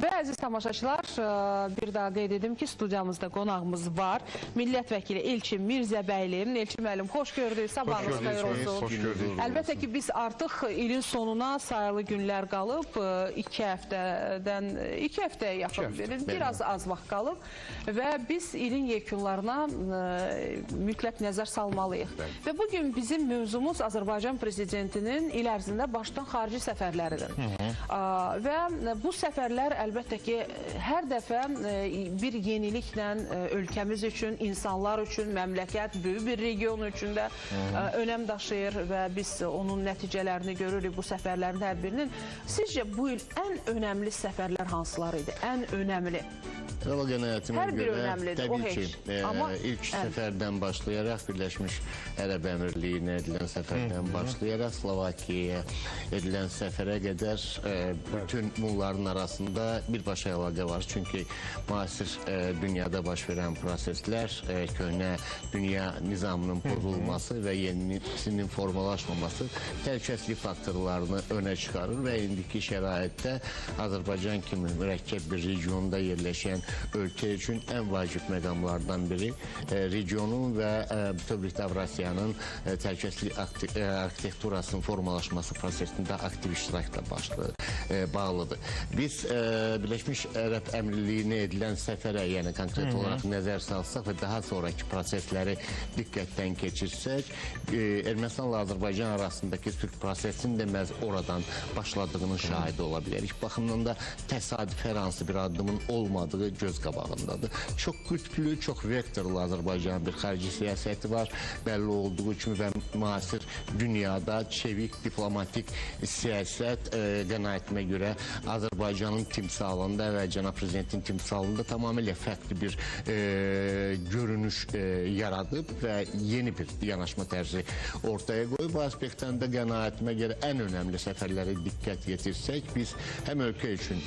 Və əziz tamaşaçılar, bir daha qeyd edim ki, studiyamızda qonağımız var. Millət vəkili Elçin Mirzəbəyli. Elçin müəllim, xoş gördük, sabahınız xeyir olsun. Xoş gördük. Əlbəttə ki, biz artıq ilin sonuna sayılı günlər qalıb, 2 həftəyə yaxın, biraz az vaxt qalıb və biz ilin yekunlarına mütləq nəzər salmalıyıq. Və bugün bizim mövzumuz Azərbaycan prezidentinin il ərzində başdan xarici səfərləridir. Və bu səfərlər əlbəttə ki, hər dəfə bir yeniliklə ölkəmiz üçün, insanlar üçün, məmləkət, böyük bir region üçün də önəm daşıyır və biz onun nəticələrini görürük bu səfərlərin hər birinin. Sizcə bu il ən önəmli səfərlər hansılar idi? Ən önəmli? Kral qənaətimə görə təbii ki, ilk səfərdən başlayaraq Birləşmiş Ərəb Əmirliyinə edilən səfərdən başlayaraq Slovakiyaya edilən səfərə qədər bütün bunların arasında birbaşa əlaqə var. Çünki müasir dünyada baş verən proseslər, köhnə dünya nizamının pozulması və yenisinin formalaşmaması təhlükəsizlik faktorlarını önə çıxarır və indiki şəraitdə Azərbaycan kimi mürəkkəb bir regionda yerləşən ölkə üçün ən vacib məqamlardan biri regionun və bütövlükdə Avrasiyanın təhlükəsizlik arxitekturasının formalaşması prosesində aktiv iştirakla bağlıdır. Biz Birləşmiş Ərəb Əmirliyinə edilən səfərə, yəni konkret olaraq nəzər salsaq və daha sonraki prosesləri diqqətdən keçirsək, Ermənistanla Azərbaycan arasındakı sülh prosesinin də məhz oradan başladığının şahidi ola bilərik. Baxımdan da təsadüf hər hansı bir addımın olmadığı göz qabağındadır. Çox qütblü, çox vektorlu Azərbaycanın bir xarici siyasəti var. Bəlli olduğu kimi və müasir dünyada çevik diplomatik siyasət qənaətimə görə Azərbaycanın timsalında və cənab prezidentin timsalında tamamilə fərqli bir görünüş yaradıb və yeni bir yanaşma tərzi ortaya qoyub. Bu aspektdən də qənaətimə görə ən önəmli səfərləri diqqət yetirsək, biz həm ölkə üçün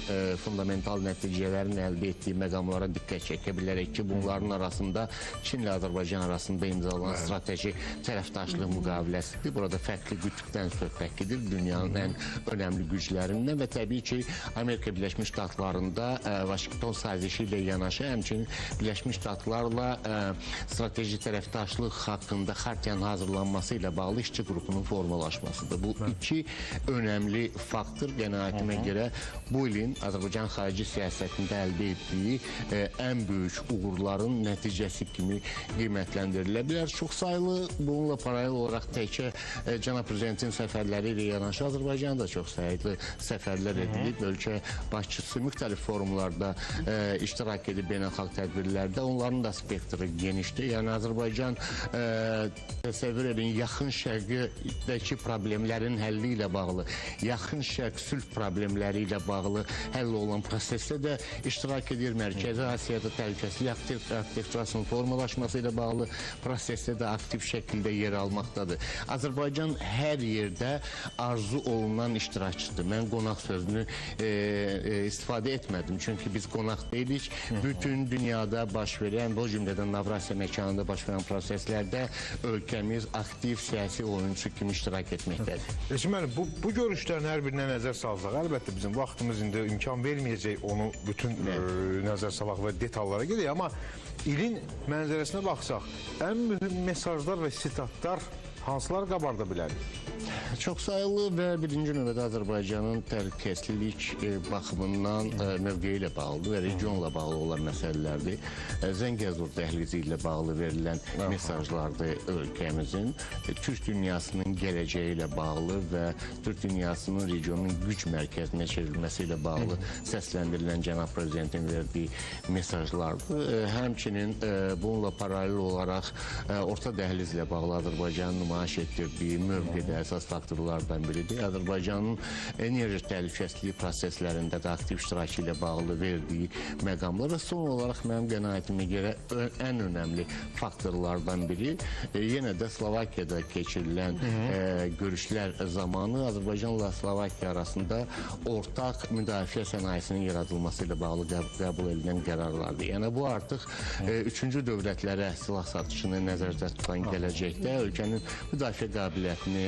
fundamental nəticələrin əldə etdiyi məqamlara diqqət çəkə bilərək ki, bunların arasında Çin ilə Azərbaycan arasında imzalanan strateji tərəfdaşlıq müqaviləsidir. Burada fərqli qütbdən söhbət gedir, dünyanın ən önəmli güclərindən və təbii ki, Amerika Birləşmiş Ştatlarında Vaşinqton sazişi ilə yanaşı, həmçinin Birləşmiş Ştatlarla strateji tərəfdaşlıq haqqında xartiyanın hazırlanması ilə bağlı işçi qrupunun formalaşmasıdır. Bu iki önəmli faktor qənaətimə görə bu ilin Azərbaycan xarici siyasətində əldə etdiyi ən böyük uğurların nəticəsi kimi qiymətləndirilə bilər. Çox sayılı, bununla paralel olaraq təkcə cənab prezidentin səfərləri ilə yanaşı Azərbaycan da çox sayılı səfərlər edilib. Ölkə başçısı müxtəlif forumlarda iştirak edib beynəlxalq tədbirlərdə. Onların da spektri genişdir. Yəni Azərbaycan təsəvvür edin, yaxın şərqdəki problemlərin həlli ilə bağlı, yaxın şərq sülh problemləri ilə bağlı həll olan prosesdə də iştirak edir. Mərkəzi Asiyada təhlükəsizlik arxitekturasının formalaşması ilə bağlı prosesdə də aktiv şəkildə yer almaqdadır. Azərbaycan hər yerdə arzu olunan iştirakçıdır. Mən qonaq sözünü istifadə etmədim. Çünki biz qonaq deyilik. Bütün dünyada baş verən, bu cümlədən Avrasiya məkanında baş verən proseslərdə ölkəmiz aktiv siyasi oyuncu kimi iştirak etməkdədir. Müəllim, bu görüşlərin hər birinə nəzər salsaq, əlbəttə bizim vaxtımız indi imkan verməyəcək onu bütün nəzər salaq və detallara gedək, amma ilin mənzərəsinə baxsaq, ən mühüm mesajlar və sitatlar hansılar qabarda bilərik? Çox sayılı və birinci növbədə Azərbaycanın təhlükəsizlik baxımından mövqeyi ilə bağlıdır və regionla bağlı olan məsələlərdir. Zəngəzur dəhlizi ilə bağlı verilən mesajlardır ölkəmizin. Türk dünyasının gələcəyi ilə bağlı və Türk dünyasının regionun güc mərkəzinə çevrilməsi ilə bağlı səsləndirilən cənab prezidentin verdiyi mesajlardır. Həmçinin bununla paralel olaraq orta dəhlizlə bağlı Azərbaycanın nümayiş etdirdiyi mövqedə əsas faktorlardan biridir. Azərbaycanın enerji təhlükəsizliyi proseslərində də aktiv iştirakı ilə bağlı verdiyi məqamlar və son olaraq mənim qənaətimə görə ən önəmli faktorlardan biri yenə də Slovakiyada keçirilən görüşlər zamanı Azərbaycanla Slovakiya arasında ortaq müdafiə sənayesinin yaradılması ilə bağlı qəbul edilən qərarlardır. Yəni bu artıq üçüncü dövlətlərə silah satışını nəzərdə tutan gələcəkdə ölkənin müdafiə qabiliyyətini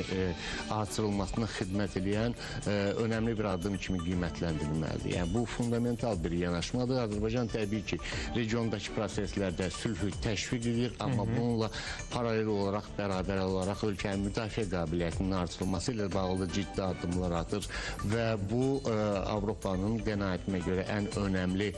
artırılmasına xidmət edən önəmli bir adım kimi qiymətləndirilməlidir. Yəni bu fundamental bir yanaşmadır. Azərbaycan təbii ki, regiondakı proseslərdə sülhü təşviq edir, amma bununla paralel olaraq, bərabər olaraq ölkənin müdafiə qabiliyyətinin artırılması ilə bağlı ciddi addımlar atır və bu Avropanın qənaətimə görə ən önəmli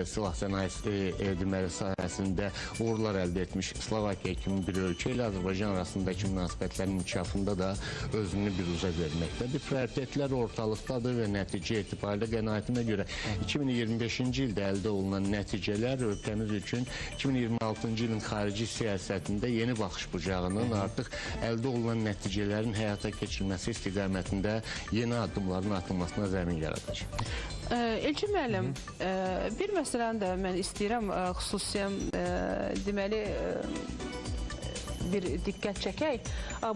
silah sənayesi deməli sahəsində uğurlar əldə etmiş Slovakiya kimi bir ölkə ilə Azərbaycan arasındakı münasibətlərin inkişafında da özünü bir uza verməkdədir. Prioritetlər ortalıqdadır və nəticə etibarilə qənaətimə görə 2025-ci ildə əldə olunan nəticələr ölkəmiz üçün 2026-cı ilin xarici siyasətində yeni baxış bucağının artıq əldə olunan nəticələrin həyata keçirilməsi istiqamətində yeni addımların atılmasına zəmin yaradacaq. Elçin müəllim, bir məsələni də mən istəyirəm xüsusiən deməli bir diqqət çəkək.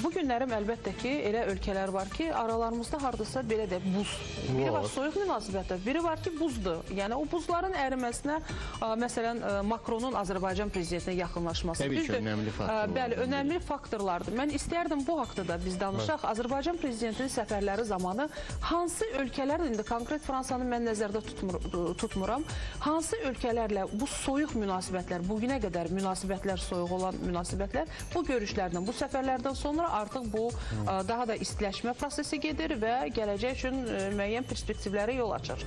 Bu günlərim əlbəttə ki, elə ölkələr var ki, aralarımızda hardasa belə də buz. Biri var soyuq münasibətlər, biri var ki, buzdur. Yəni o buzların əriməsinə, məsələn, Makronun Azərbaycan prezidentinə yaxınlaşması. Təbii ki, önəmli faktorlardır. Bəli, önəmli faktorlardır. Mən istərdim bu haqda da biz danışaq. Azərbaycan prezidentinin səfərləri zamanı hansı ölkələr, indi konkret Fransanı mən nəzərdə tutmuram, hansı ölkələrlə bu soyuq münasibətlər, bugünə qədər münasibətlər soyuq olan münasibətlər, bu görüşlərdən, bu səfərlərdən sonra artıq bu daha da istiləşmə prosesi gedir və gələcək üçün müəyyən perspektivlərə yol açır.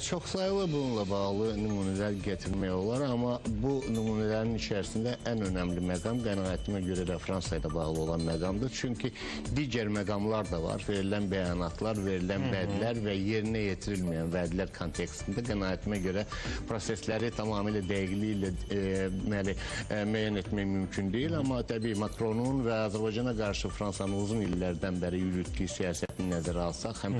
Çoxsaylı bununla bağlı nümunələr getirmək olar, amma bu nümunələrin içərisində ən önəmli məqam qənaətimə görə də Fransa ilə bağlı olan məqamdır. Çünki digər məqamlar da var. Verilən bəyanatlar, verilən vədlər və yerinə yetirilməyən vədlər kontekstində qənaətimə görə prosesləri tamamilə dəqiqliyi ilə müəyyən etmək mümkün deyil, amma təbii Makronun və Azərbaycana qarşı Fransanın uzun illərdən bəri yürütdüyü siyasətini nəzərə alsaq, həm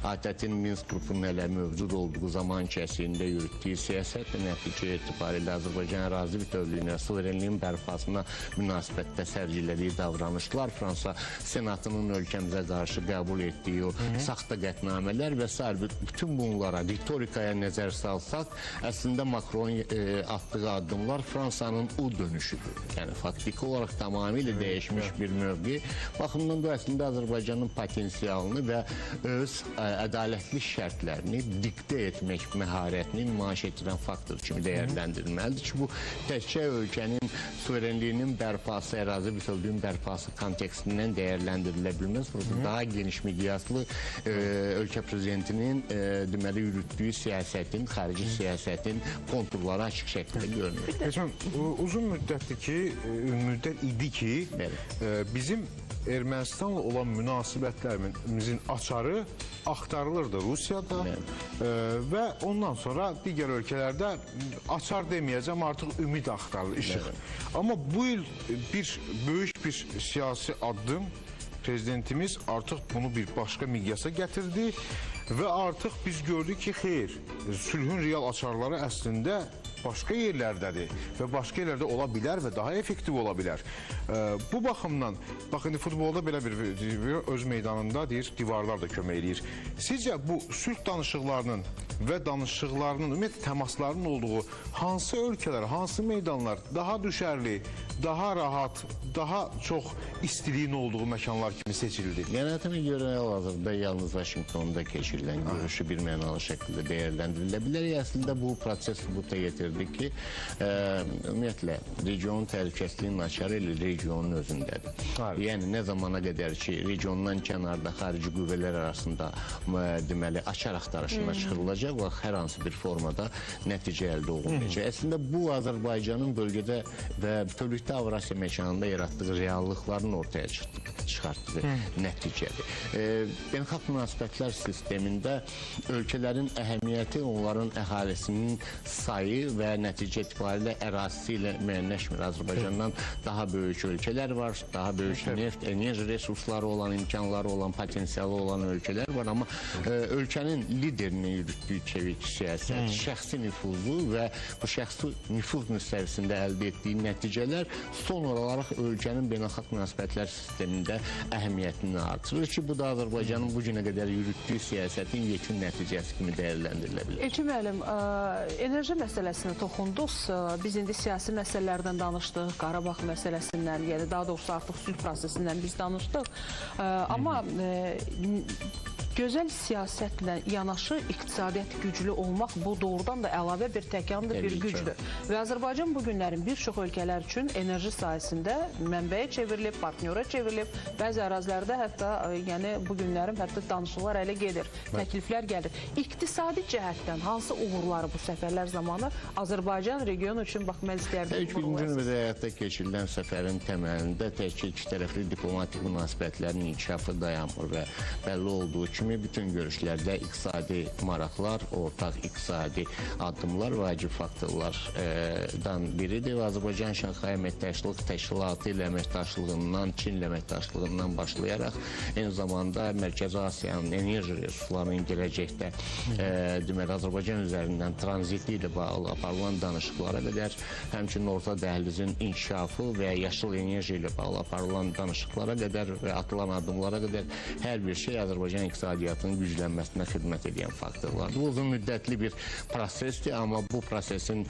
ATƏT-in Minsk qrupunun hələ mövcud olduğu zaman kəsiyində yürütdüyü siyasət və nəticə etibarilə Azərbaycan ərazi bütövlüyünə, suverenliyin bərpasına münasibətdə sərgilədiyi davranışlar, Fransa Senatının ölkəmizə qarşı qəbul etdiyi o saxta qətnamələr və s. bütün bunlara, ritorikaya nəzər salsaq, əslində Makronun atdığı addımlar Fransanın o dönüşüdür. Yəni faktiki olaraq tamamilə dəyişmiş bir mövqe. Baxımdan da əslində Azərbaycanın potensialını və öz ədalətli şərtlərini diktə etmək məharətini nümayiş etdirən faktor kimi dəyərləndirilməlidir ki, bu təkcə ölkənin suverenliyinin bərpası, ərazi bütövlüyünün bərpası kontekstindən dəyərləndirilə bilməz. Burada daha geniş miqyaslı ölkə prezidentinin deməli yürütdüyü siyasətin, xarici siyasətin konturları açıq şəkildə görünür. Keçən uzun müddət idi ki, bizim Ermənistanla olan münasibətlərimizin açarı axtarılırdı Rusiyada və ondan sonra digər ölkələrdə açar deməyəcəm, artıq ümid axtarılır, işıq. Amma bu il böyük bir siyasi addım prezidentimiz artıq bunu bir başqa miqyasa gətirdi və artıq biz gördük ki, xeyr, sülhün real açarları əslində başqa yerlərdədir və başqa yerlərdə ola bilər və daha effektiv ola bilər. Bu baxımdan, bax, indi futbolda belə bir öz meydanında deyir, divarlar da kömək edir. Sizcə bu sülh danışıqlarının və danışıqlarının, ümumiyyətlə təmaslarının olduğu hansı ölkələr, hansı meydanlar daha düşərli, daha rahat, daha çox istiliyin olduğu məkanlar kimi seçildi? Qənaətimə görə hal-hazırda yalnız Vaşinqtonda keçirilən görüşü bir mənalı şəkildə dəyərləndirilə bilər. Əslində bu proses sübuta yetirdi ki, ümumiyyətlə regionun təhlükəsizliyinin açarı ilə regionun özündədir. Yəni nə zamana qədər ki, regiondan kənarda xarici qüvvələr arasında deməli açar axtarışına çıxırılacaq və hər hansı bir formada nəticə əldə olunmayacaq. Əslində bu Azərbaycanın bölgədə və bütövlükdə Avrasiya məkanında yaratdığı reallıqların ortaya çıxartdığı nəticədir. Beynəlxalq münasibətlər sistemində ölkələrin əhəmiyyəti onların əhalisinin sayı və nəticə etibarilə ərazisi ilə müəyyənləşmir. Azərbaycandan daha böyük ölkələr var, daha böyük neft, enerji resursları olan, imkanları olan, potensialı olan ölkələr var, amma ölkənin liderinin yürütdüyü çevik siyasət, şəxsi nüfuzu və bu şəxsi nüfuz müstəvisində əldə etdiyi nəticələr son olaraq ölkənin beynəlxalq münasibətlər sistemində əhəmiyyətini artırır ki, bu da Azərbaycanın bu günə qədər yürütdüyü siyasətin yekun nəticəsi kimi dəyərləndirilə bilər. Elçin müəllim, enerji məsələsinə toxundunuz. Biz indi siyasi məsələlərdən danışdıq, Qarabağ məsələsindən, yəni daha doğrusu artıq sülh prosesindən biz danışdıq. Amma gözəl siyasətlə yanaşı iqtisadiyyat güclü olmaq bu doğrudan da əlavə bir təkandır, bir gücdür. Və Azərbaycan bu günlərin bir çox ölkələr üçün enerji sahəsində mənbəyə çevrilib, partniyora çevrilib, bəzi ərazilərdə hətta yəni bu günlərin hətta danışıqlar elə gedir, təkliflər gəlir. İqtisadi cəhətdən hansı uğurları bu səfərlər zamanı Azərbaycan regionu üçün bax mən istəyərdim. İlk birinci növbədə həyata keçirilən səfərin təməlində təkcə iki tərəfli diplomatik münasibətlərin inkişafı dayanmır və bəlli olduğu kimi bütün görüşlərdə iqtisadi maraqlar, ortaq iqtisadi addımlar vacib faktorlardan biridir. Azərbaycan Şanxay Əməkdaşlıq Təşkilatı ilə əməkdaşlığından, Çin ilə əməkdaşlığından başlayaraq eyni zamanda Mərkəzi Asiyanın enerji resurslarının gələcəkdə deməli Azərbaycan üzərindən tranziti ilə bağlı aparılan danışıqlara qədər, həmçinin orta dəhlizin inkişafı və yaşıl enerji ilə bağlı aparılan danışıqlara qədər və atılan addımlara qədər hər bir şey Azərbaycan iqtisadiyyatının güclənməsinə xidmət edən faktorlardır. Bu uzun müddətli bir prosesdir, amma bu prosesin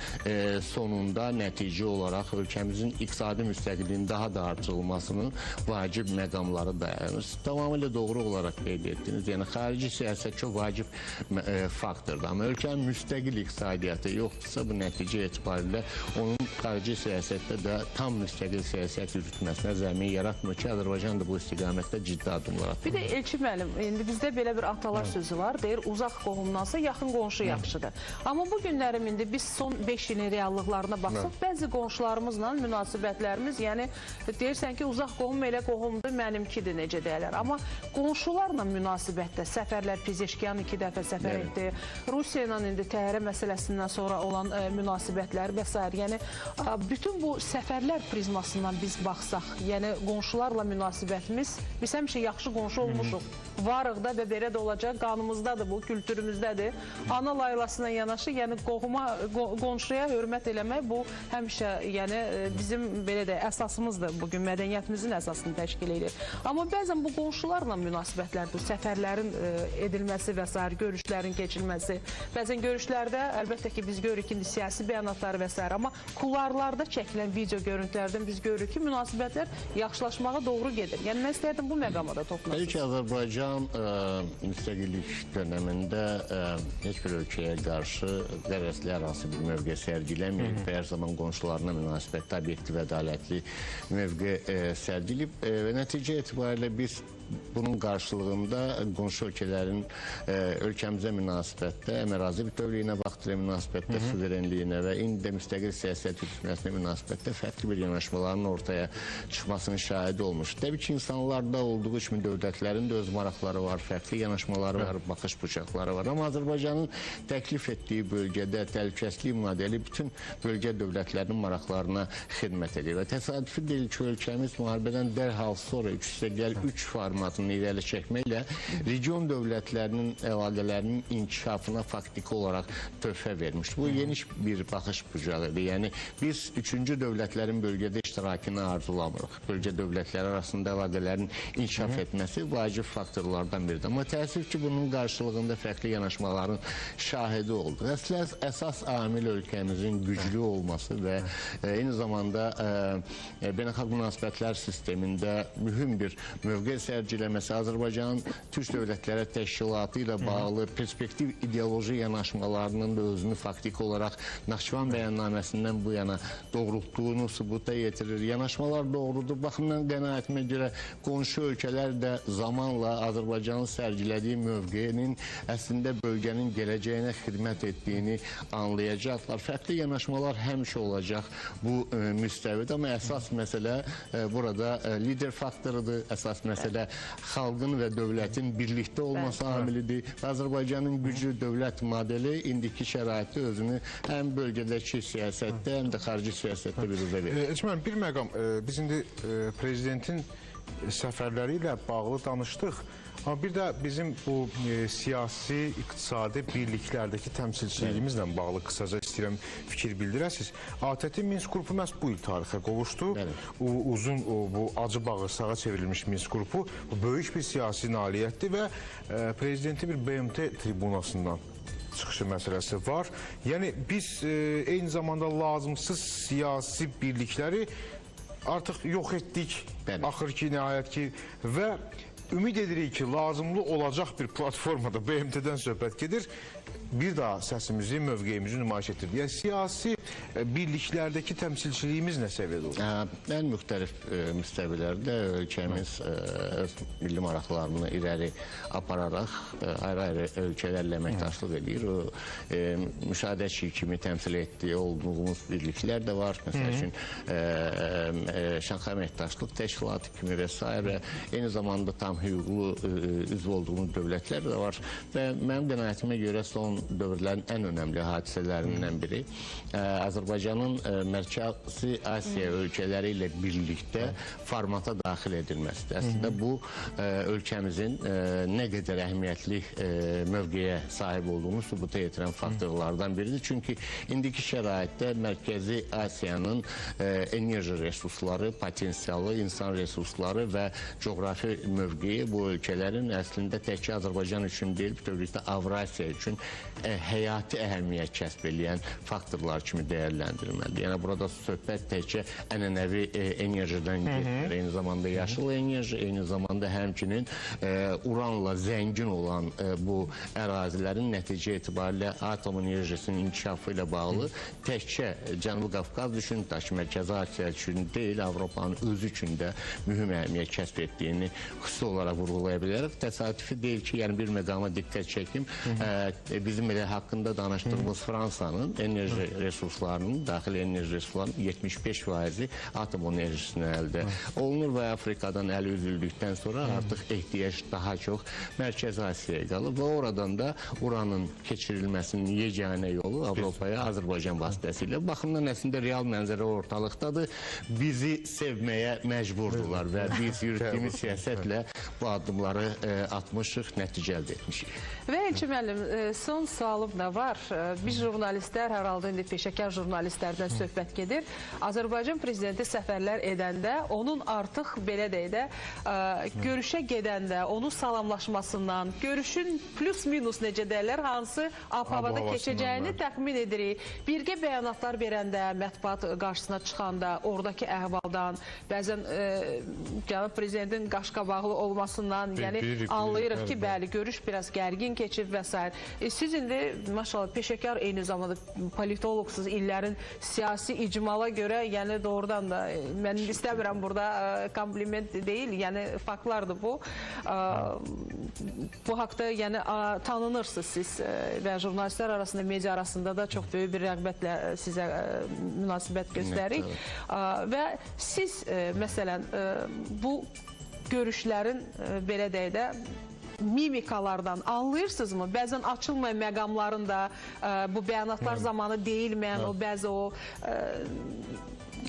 sonunda nəticə olaraq ölkəmizin iqtisadi müstəqilliyinin daha da artırılmasının vacib məqamları dayanır. Tamamilə doğru olaraq qeyd etdiniz. Yəni xarici siyasət çox vacib faktordur. Amma ölkənin müstəqil iqtisadiyyatı yoxdursa, bu nəticə etibarilə onun xarici siyasətdə də tam müstəqil siyasət yürütməsinə zəmin yaratmır ki, Azərbaycan da bu istiqamətdə ciddi addımlar atır. Bir də Elçin müəllim, indi bizdə belə bir atalar sözü var, deyir uzaq qohumdansa yaxın qonşu yaxşıdır. Amma bu günlərim indi biz son 5 ilin reallıqlarına baxsaq, bəzi qonşularımızla münasibətlərimiz, yəni deyirsən ki, uzaq qohum elə qohumdur, mənimkidir, necə deyərlər. Amma qonşularla münasibətdə səfərlər, Pezeşkiyan 2 dəfə səfər etdi, Rusiya ilə indi təyyarə məsələsindən sonra olan münasibətlər və s. Yəni bütün bu səfərlər prizmasından biz baxsaq, yəni qonşularla münasibətimiz, biz həmişə yaxşı qonşu olmuşuq. Varıq da və belə də olacaq, qanımızdadır bu, kültürümüzdədir. Ana laylasına yanaşı, yəni qonşuya hörmət eləmək bu həmişə yəni bizim belə də əsasımızdır. Bugün mədəniyyətimizin əsasını təşkil edir. Amma bəzən bu qonşularla münasibətlərdir, səfərlərin edilməsi və s. görüşlərin keçilməsi. Bəzən görüşlərdə əlbəttə ki, biz görürük indi siyasi bəyanatlar və s. Amma kularlarda çəkilən video görüntülərdən biz görürük ki, münasibətlər yaxşılaşmağa doğru gedir. Yəni mən istəyərdim bu məqama da toxunasınız. Təbii ki, Azərbaycan müstəqillik dönəmində heç bir ölkəyə qarşı qərəzli arası bir mövqe sərgiləməyib və hər zaman qonşularına münasibətdə obyektiv, ədalətli mövqe sərgilib və nəticə etibarilə biz bunun qarşılığında qonşu ölkələrin ölkəmizə münasibətdə, ərazi bütövlüyünə vaxtilə münasibətdə, suverenliyinə və indi də müstəqil siyasət yürütməsinə münasibətdə fərqli bir yanaşmaların ortaya çıxmasının şahidi olmuş. Təbii ki, insanlarda olduğu kimi dövlətlərin də öz maraqları var, fərqli yanaşmaları var, baxış bucaqları var. Amma Azərbaycanın təklif etdiyi bölgədə təhlükəsizlik modeli bütün bölgə dövlətlərinin maraqlarına xidmət edir və təsadüfi deyil ki, ölkəmiz müharibədən dərhal sonra 3 formatını irəli çəkməklə region dövlətlərinin əlaqələrinin inkişafına faktiki olaraq töhfə vermişdir. Bu geniş bir baxış bucağıdır. Yəni biz üçüncü dövlətlərin bölgədə iştirakını arzulamırıq. Bölgə dövlətləri arasında əlaqələrin inkişaf etməsi vacib faktorlardan biridir. Amma təəssüf ki, bunun qarşılığında fərqli yanaşmaların şahidi oldu. Əsas amil ölkəmizin güclü olması və eyni zamanda beynəlxalq münasibətlər sistemində mühüm bir mövqe sərgiləməsi, Azərbaycanın Türk Dövlətləri Təşkilatı ilə bağlı perspektiv ideoloji yanaşmalarının da özünü faktiki olaraq Naxçıvan bəyannaməsindən bu yana doğrultduğunu sübuta yetirir. Yanaşmalar doğrudur. Baxımdan qənaətimə görə qonşu ölkələr də zamanla Azərbaycanın sərgilədiyi mövqenin əslində bölgənin gələcəyinə xidmət etdiyini anlayacaqlar. Fərqli yanaşmalar həmişə olacaq bu müstəvidə, amma əsas məsələ burada lider faktorudur. Əsas məsələ xalqın və dövlətin birlikdə olması amilidir. Azərbaycanın güclü dövlət modeli indiki şəraitdə özünü həm bölgədəki siyasətdə, həm də xarici siyasətdə bir üzə verir. Bir məqam, biz indi prezidentin səfərləri ilə bağlı danışdıq. Amma bir də bizim bu siyasi, iqtisadi birliklərdəki təmsilçiliyimizlə bağlı qısaca istəyirəm fikir bildirəsiniz. ATƏT Minsk qrupu məhz bu il tarixə qovuşdu. Uzun bu acı bağırsağa çevrilmiş Minsk qrupu böyük bir siyasi nailiyyətdir və prezidenti bir BMT tribunasından çıxışı məsələsi var. Yəni biz eyni zamanda lazımsız siyasi birlikləri artıq yox etdik. Axır ki, nəhayət ki və ümid edirik ki, lazımlı olacaq bir platformada BMT-dən söhbət gedir. Bir daha səsimizi, mövqeyimizi nümayiş etdirdik. Yəni, siyasi birliklərdəki təmsilçiliyimiz nə səviyyədə olur? Ən müxtəlif müstəvilərdə ölkəmiz öz milli maraqlarını irəli apararaq ayrı-ayrı ölkələrlə əməkdaşlıq edir. Müşahidəçi kimi təmsil etdiyi olduğumuz birliklər də var. Məsəl üçün, Şanxay Əməkdaşlıq Təşkilatı kimi və s. Eyni zamanda tam hüquqlu üzv olduğumuz dövlətlər də var. Və mənim qənaətimə görə son dövrlərin ən önəmli hadisələrindən biri Azərbaycanın Mərkəzi Asiya ölkələri ilə birlikdə formata daxil edilməsidir. Əslində bu ölkəmizin nə qədər əhəmiyyətli mövqeyə sahib olduğunu sübuta yetirən faktorlardan biridir. Çünki indiki şəraitdə Mərkəzi Asiyanın enerji resursları, potensialı, insan resursları və coğrafi mövqeyi bu ölkələrin əslində təkcə Azərbaycan üçün deyil, bütövlükdə Avrasiya üçün həyati əhəmiyyət kəsb edən faktorlar kimi dəyərləndirilməlidir. Yəni burada söhbət təkcə ənənəvi enerjidən gedir. Eyni zamanda yaşıl enerji, eyni zamanda həmçinin uranla zəngin olan bu ərazilərin nəticə etibarilə atom enerjisinin inkişafı ilə bağlı təkcə Cənubi Qafqaz üçün, Mərkəzi Asiya üçün deyil, Avropanın özü üçün də mühüm əhəmiyyət kəsb etdiyini xüsusi olaraq vurğulaya bilərək. Təsadüfi deyil ki, yəni bir məqama diqqət çəkim. Bizim elə haqqında danışdığımız Fransanın enerji resurslarının, daxili enerji resurslarının 75%-i atom enerjisindən əldə olunur və Afrikadan əl üzüldükdən sonra artıq ehtiyac daha çox Mərkəzi Asiyaya qalır və oradan da uranın keçirilməsinin yeganə yolu Avropaya Azərbaycan vasitəsilə. Baxımdan əslində real mənzərə ortalıqdadır. Bizi sevməyə məcburdurlar və biz yürütdüyümüz siyasətlə bu addımları atmışıq, nəticə əldə etmişik. Və Elçi müəllim, son sualım da var. Biz jurnalistlər, hər halda indi peşəkar jurnalistlərdən söhbət gedir. Azərbaycan prezidenti səfərlər edəndə, onun artıq belə deyək də, görüşə gedəndə, onun salamlaşmasından, görüşün plus-minus necə deyirlər, hansı ab-havada keçəcəyini təxmin edirik. Birgə bəyanatlar verəndə, mətbuat qarşısına çıxanda, oradakı əhvaldan, bəzən cənab prezidentin qaşqabaqlı olmasından, yəni anlayırıq ki, bəli, görüş biraz gərgin keçib və s. Siz indi, maşallah, peşəkar eyni zamanda politoloqsuz, illərin siyasi icmala görə, yəni doğrudan da, mən istəmirəm burada kompliment deyil, yəni faktlardır bu. Bu haqda yəni tanınırsınız siz və jurnalistlər arasında, media arasında da çox böyük bir rəğbətlə sizə münasibət göstərik. Və siz, məsələn, bu görüşlərin, belə deyək də, mimikalardan anlayırsınızmı? Bəzən açılmayan məqamlarında bu bəyanatlar zamanı deyilməyən o bəzi o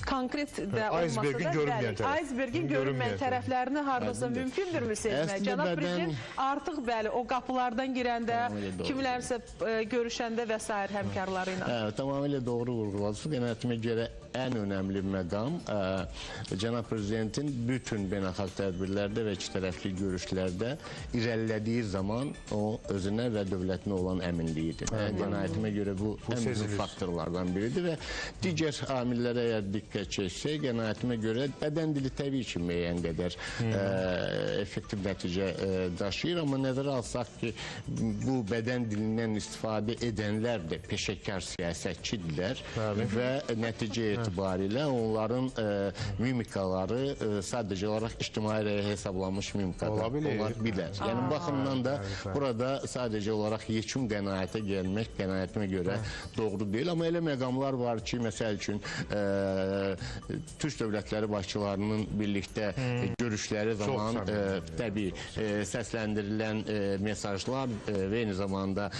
konkret də olmasa da aysbergin görünməyən tərəflərini hardasa mümkündürmü sezmək? Cənab prezident artıq bəli o qapılardan girəndə, kimilərsə görüşəndə və s. həmkarları ilə. Tamamilə doğru vurğuladınız. Qənaətimə görə ən önəmli məqam Cənab Prezidentin bütün beynəlxalq tədbirlərdə və ikitərəfli görüşlərdə irəlilədiyi zaman o özünə və dövlətinə olan əminliyidir. Qənaətimə görə bu ən mühüm faktorlardan biridir və digər amillərə əgər diqqət çəksək, qənaətimə görə bədən dili təbii ki, müəyyən qədər effektiv nəticə daşıyır, amma nəzərə alsaq ki, bu bədən dilindən istifadə edənlər də peşəkar siyasətçidirlər və nəticə etibarilə onların mimikaları sadəcə olaraq ictimai rəyə hesablanmış mimikalar olar bilər. Yəni, baxımdan da burada sadəcə olaraq yekun qənaətə gəlmək qənaətimə görə doğru deyil. Amma elə məqamlar var ki, məsəl üçün, Türk dövlətləri başçılarının birlikdə görüşləri zaman təbii səsləndirilən mesajlar və eyni zamanda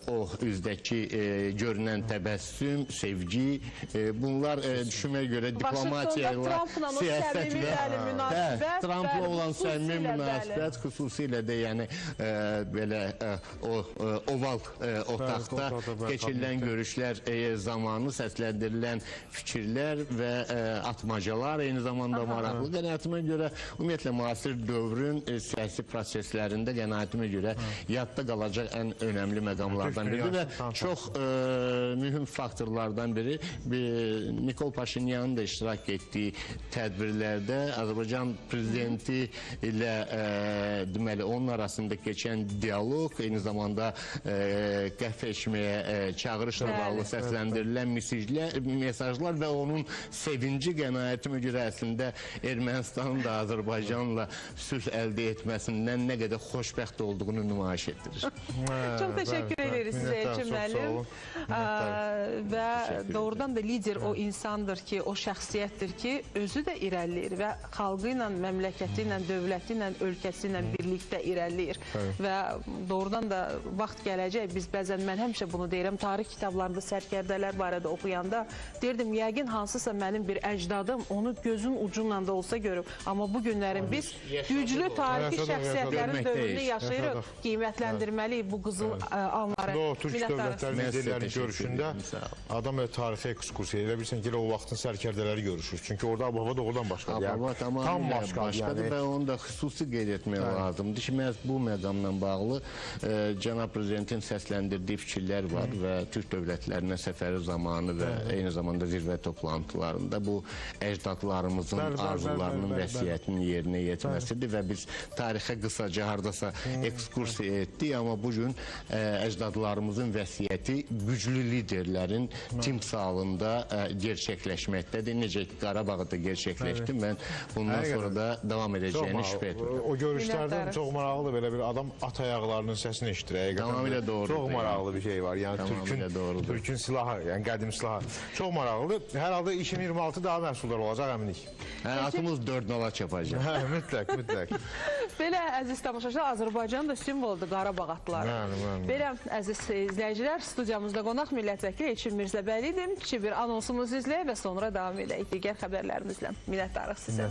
o üzdəki görünən təbəssüm, sevgi, bunlar onlar düşünməyə görə diplomatiya ilə, Trumpla o səmimi münasibət, Trumpla olan səmimi xüsusilə münasibət xüsusilə də yəni belə o oval otaqda keçirilən görüşlər zamanı səsləndirilən fikirlər və atmacalar eyni zamanda maraqlı. Qənaətimə görə ümumiyyətlə müasir dövrün siyasi proseslərində qənaətimə görə yadda qalacaq ən önəmli məqamlardan biridir və çox mühüm faktorlardan biri Nikol Paşinyanın da iştirak etdiyi tədbirlərdə Azərbaycan prezidenti ilə deməli onun arasında keçən dialoq, eyni zamanda qəhvə içməyə çağırışla bağlı səsləndirilən mesajlar və onun sevinci qənaətimə görə əslində Ermənistanın da Azərbaycanla sülh əldə etməsindən nə qədər xoşbəxt olduğunu nümayiş etdirir. Çox təşəkkür ederiz sizə Elçin müəllim. Və doğrudan da lider o insandır ki, o şəxsiyyətdir ki, özü də irəliləyir və xalqı ilə, məmləkəti ilə, dövləti ilə, ölkəsi ilə birlikdə irəliləyir. Və doğrudan da vaxt gələcək, biz bəzən, mən həmişə bunu deyirəm, tarix kitablarında sərkərdələr barədə oxuyanda deyirdim, yəqin hansısa mənim bir əcdadım onu gözün ucundan da olsa görüb. Amma bu günlərin biz güclü tarixi şəxsiyyətlərin dövrünü yaşayırıq, qiymətləndirməliyik bu qızıl anları. Türk dövlətləri liderlərinin görüşündə adam tarixi ekskursiya elə bilirsən ki, o vaxtın sərkərdələri görüşür. Çünki orada Ababa doğrudan başqadır. Ababa tamamilə başqadır və onu da xüsusi qeyd etmək lazımdır ki, məhz bu məqamla bağlı cənab prezidentin səsləndirdiyi fikirlər var və Türk dövlətlərinə səfəri zamanı və eyni zamanda zirvə toplantılarında bu əcdadlarımızın arzularının vəsiyyətinin yerinə yetməsidir və biz tarixə qısaca hardasa ekskursiya etdik, amma bugün əcdadlarımızın vəsiyyəti güclü liderlərin timsalında gerçəkləşməkdədir. Necə ki, Qarabağda gerçəkləşdi, mən bundan sonra da davam edəcəyini şübhə etmirəm. O görüşlərdən çox maraqlıdır, belə bir adam at ayaqlarının səsini eşitir. Tamamilə doğrudur. Çox maraqlı bir şey var. Yəni Türkün silahı, yəni qədim silahı. Çox maraqlıdır. Hər halda 2026 daha məhsuldar olacaq, əminik. Atımız 4-0 çapacaq. Mütləq, mütləq. Belə, əziz tamaşaçılar, Azərbaycanın da simvoludur Qarabağ atları. Belə, əziz izləyicilər, studiyamızda qonaq millət vəkili Elçin Mirzəbəli idi. Kiçik bir anonsumuzu izləyək və sonra davam edək digər xəbərlərimizlə. Minnətdarıq sizə.